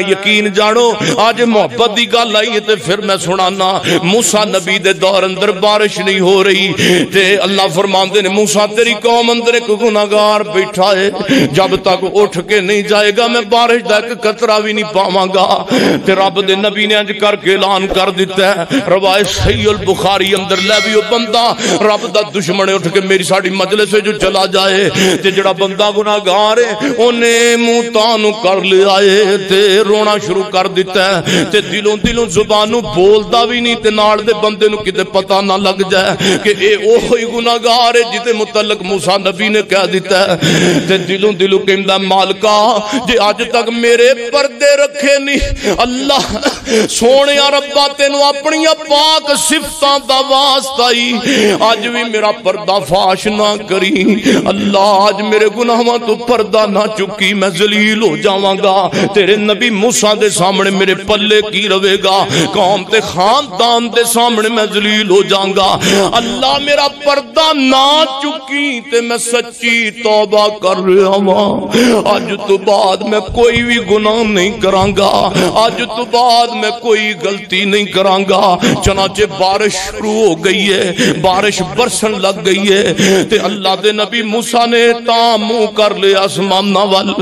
یقین جانو آج محبت دی گل آئی ہے تے پھر میں سنانا موسیٰ نبی دے دور اندر بارش نہیں ہو رہی تے اللہ فرماندے نے موسیٰ تیری قوم اندر ایک گناہگار بیٹھا ہے جب تک اٹھ کے نہیں جائے گا میں بارش دا ایک قطرہ بھی نہیں پاواں گا تے رب دے نبی نے انج کر کے اعلان کر دیتا ہے روایت صحیح البخاری اندر لے بھی وہ بندہ رب دا دشمن اٹھ کے میری ساڑی مجلس سے جو چلا جائے تے جڑا بندہ گناہگار ہے انہیں منہ تانوں کر لے آئے تے رونا شروع کر دیتا ہے تے دلوں زبانوں بولدا بھی نہیں تے نال دے بندے نو کتے پتہ نہ لگ جائے کہ اے اوہی گناہگار ہے جتے متعلق موسیٰ نبی نے کہہ دیتا ہے تے دلوں کہندا مالکا جے اج تک میرے پردے رکھے نہیں اللہ سونیا ربا تینوں اپنی پاک صفتاں دا واسطہ ہی اج بھی میرا پردہ فاش نہ کری اللہ اج میرے گناہاں تو پردہ نہ چکی میں ذلیل ہو جاواں گا تیرے نبی موسیٰ دے سامنے میرے پلے کی رہے گا قوم تے خاندان دے سامنے میں ذلیل ہو جاؤں گا اللہ میرا پردہ نہ چکی تے میں سچی توبہ کر رہا ہوں آج تو بعد میں کوئی بھی گناہ نہیں کروں گا آج تو بعد میں کوئی غلطی نہیں کروں گا چنانچہ بارش شروع ہو گئی ہے بارش برسن لگ گئی ہے تے اللہ دے نبی موسیٰ نے منہ کر لے آسمان وال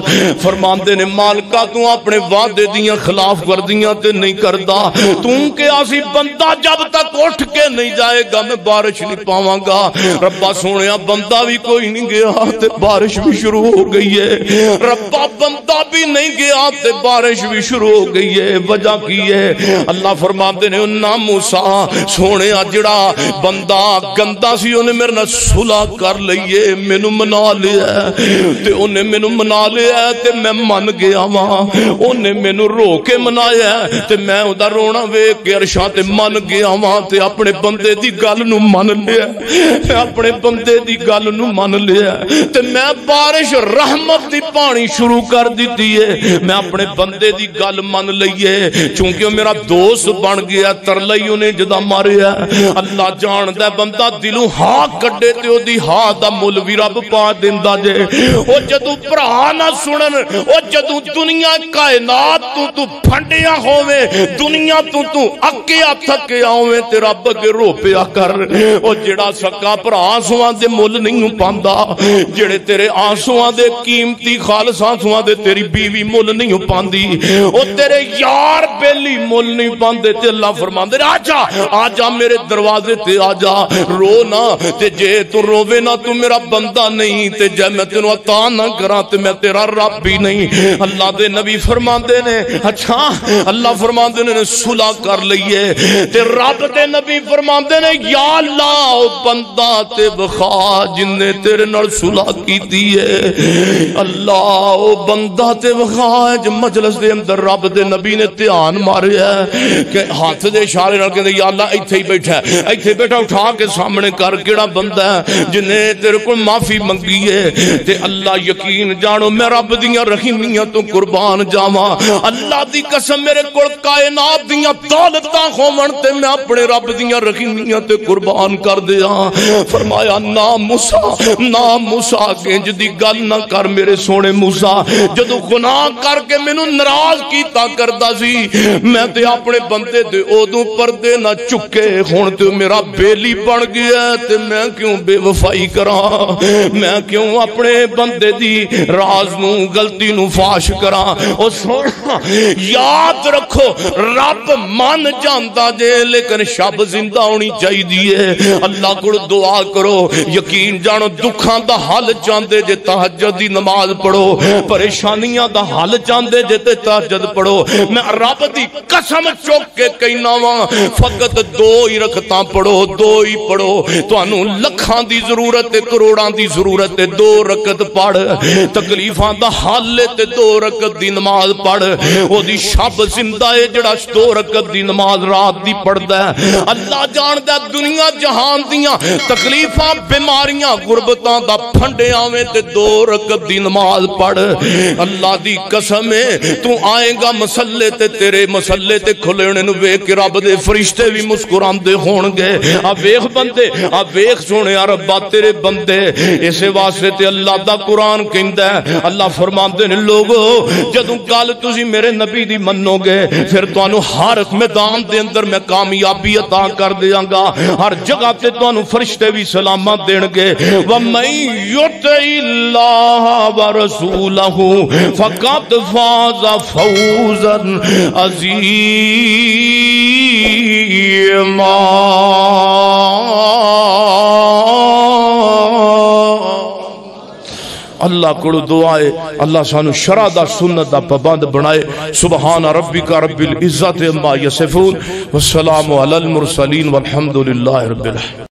فرماندے نے مالکا تو اپنے وعدے دیاں خلاف وردیاں تے نہیں کردا تو کہ آسی بندہ جب تک اٹھ کے نہیں جائے گا میں بارش نہیں پاواں گا ربا سونیا بندہ بھی کوئی نہیں گیا تے بارش بھی شروع ہو گئی ہے ربا بندہ بھی نہیں گیا تے بارش بھی شروع ہو گئی ہے وجہ کی ہے اللہ فرماتے نے نا موسیٰ سونیا جڑا بندہ گندا سی انہیں میرے نہ صلح کر لئیے مینوں منا لیا تے انہیں مینوں منا لیا تے میں من گیا وہاں انہیں مینوں رو کے منایا تے میں ادا رونا ویکھ کے عرشاں تے من گیا وہاں تے اپنے بندے دی گل نو من لیا میں اپنے بندے دی گل نو من لیا تے میں بارش رحمت دی پانی شروع کر دیتی ہے میں اپنے بندے دی گل من لئیے چونکہ میرا دوست بن گیا ترلئی انہیں جدا ماریا اللہ جان دے بندہ دلوں ہاں کڈے تے او دی ہاں دا مل بھی رب پا دیندا جے او جدوں بھرا نہ سنن او جدوں دنیا کائنات تو پھنڈیاں ہوویں دنیا تو اکیا تھکیا ہوویں تے رب اگے رو پیا کر او جڑا سکا بھرا آنسواں دے مل نہیں پاندا جڑے تیرے آنسواں دے قیمتی خالص آنسواں دے تیری بیوی مل نہیں پاندی او تیرے یار بیلی مل نہیں پاندے تے اللہ فرماندے آجا آجا میرے دروازے تے آجا رو نہ تے جے تو رووے نہ تو میرا بندہ نہیں تے جے میں تینوں عطا نہ کراں تے میں تیرا رب بھی نہیں اللہ دے نبی فرماندے نے اچھا اللہ فرماندے نے صلح کر لئیے تے رب دے نبی فرماندے نے یا اللہ او بندہ تے بخا جن نے تیرے نال صلح کیتی ہے اللہ او بندہ تے بخا جو مجلس دے اندر رب دے نبی نے دھیان ماریا ہے کہ ہاتھ دے اشارے نال کہندے یا اللہ ایتھے ہی بیٹھا ہے ایتھے بیٹھا اٹھا کے سامنے کر کیڑا بندہ ہے جن نے تیرے کو معافی منگی ہے تے اللہ یقین جانو میں رب دیاں رحیمیاں تو قربان جاواں اللہ دی قسم میرے کول کائنات دیاں دولتاں ہون تے میں اپنے رب دیاں رحیمیاں تے قربان کر دیاں فرمایا نا موسیٰ گنج دی گل نہ کر میرے سونے موسیٰ جدو گناہ کر کے مینوں ناراض کیتا کردا سی میں تے اپنے بندے تے اودوں پردے نہ چکے ہن تے میرا بیلی بن گیا تے میں کیوں بے وفائی کراں میں کیوں اپنے بندے دی راز نو غلطی نو فاش کراں او سونا یاد رکھو رب من جاندا جے لیکن شب زندہ ہونی چاہیے اللہ کو دعا کرو یقین جانو دکھاں دا حل چاندے جے تہجد دی نماز پڑھو پریشانیاں دا حل چاندے جے تہجد پڑھو میں رب دی قسم چوک کے کہنا واں فقط دو ہی رکھتاں پڑھو دو ہی پڑھو تانوں لکھاں دی ضرورت ہے کروڑاں دی ضرورت ہے دو رکعت پڑھ تکلیفاں دا حل تے دو رکعت دی نماز پڑھ او دی شب زندہ ہے جڑا دو رکعت دی نماز رات دی پڑھدا ہے اللہ جاندا دنیا جہان دیاں تکلیفاں بیماریاں غربتاں دا پھنڈے آویں تے دو رکعت دی نماز پڑھ اللہ دی قسم ہے تو آئے گا مسلے تے تیرے مسلے تے کھلونے نو ویکھ کے رب دے فرشتے بھی مسکراندے ہون گے آ ویکھ بندے آ ویکھ سونے ربا تیرے بندے اس واسطے تے اللہ دا قرآن کہندا ہے اللہ فرماندے نے لوگو جدوں گل تسی میرے نبی دی منو گے پھر تانوں ہر میدان دے اندر میں کامیابی عطا کر دیاں گا ہر جگہ تے تانوں فرشتے بھی سلامت دین گے وَمَن يُطِعِ اللَّهَ وَرَسُولَهُ فَقَدْ فَازَ فَوْزًا عَظِيمًا اللہ کو دعائے اللہ سانو شرع دا سنت دا پابند بنائے سبحان ربک رب العزت عما یصفون والسلام علی المرسلین والحمد للہ رب العالمین.